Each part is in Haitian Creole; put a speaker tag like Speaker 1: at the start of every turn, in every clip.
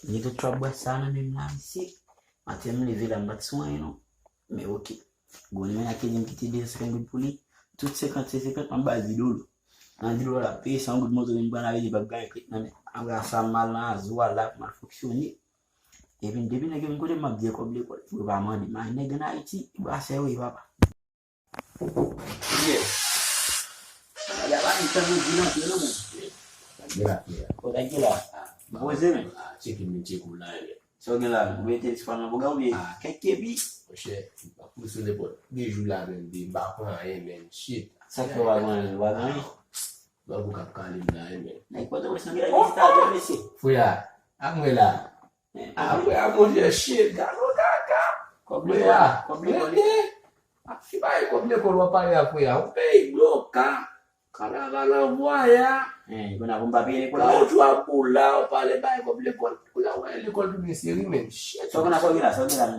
Speaker 1: Ni tout trouble sana même là ici. Matin me lever là me soin non. Mais OK. Gon men akeli m'kiti de c'est un pour lui. Tout 50 en bas vidéo. En vidéo la paye sans good moto une bonne avec pas gagner clic nan. En ça mal là zoa là mal fonctionner. Et puis depuis nèg me côté m'a bien comme l'école. Pour pas demander mais nèg na Haïti, ba c'est oui papa. Yes. Ya ba ni tabu bilan tu non. Kau dah gila. Boze men.
Speaker 2: Cek ulah ya.
Speaker 1: So gila, gue tadi sekarang boga gue. Kayak bi.
Speaker 2: Oke, aku sudah buat di jualan di bawah ya men. Shit.
Speaker 1: Satu wagan ni.
Speaker 2: Baru kali lah ya men.
Speaker 1: Naik kota boleh sangat lagi kita ada mesti.
Speaker 2: Fuya, aku lah. Aku dia shit, galo kakak.
Speaker 1: Kau beli lah.
Speaker 2: Si baik kau beli kalau apa ya fuya. Pay bloka. Kalau voya.
Speaker 1: Guna kung papi ni
Speaker 2: pula. Kau jual pula pale baik kau beli kau wale kau tu siri men. Shit.
Speaker 1: So gila.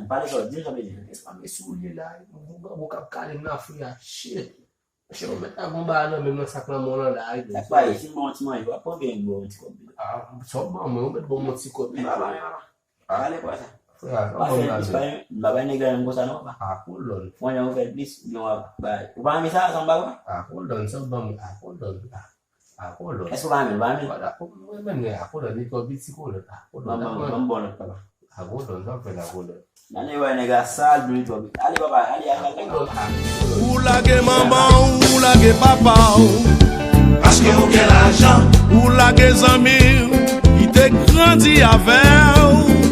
Speaker 1: Pale kau jin sabi jin.
Speaker 2: Kami sulit lah. Buka kali na fuya. Shit. Siya meta bomba na mesmo sakla mona da ai.
Speaker 1: Pai, esse monte mãe, vai pôr bem bom de comer.
Speaker 2: Só mamãe, mas bom monte comer.
Speaker 1: Vale coisa.
Speaker 2: Foi
Speaker 1: Babai negra não gosta não,
Speaker 2: kulon.
Speaker 1: Foi não ver bis não vai. O vai me sa são bagu?
Speaker 2: Kulon só bam kulon. Kulon.
Speaker 1: É só vai me.
Speaker 2: Men kulon ni ko bis kulon.
Speaker 1: Kulon bom papa.
Speaker 2: Kulon só pela kulon.
Speaker 1: Nani vai negar sal do todo. Ali baba, ali
Speaker 3: Ou lage maman, ou lage papa.
Speaker 4: Parce que vous avez l'argent.
Speaker 3: Ou lage amis, qui te grandi avec.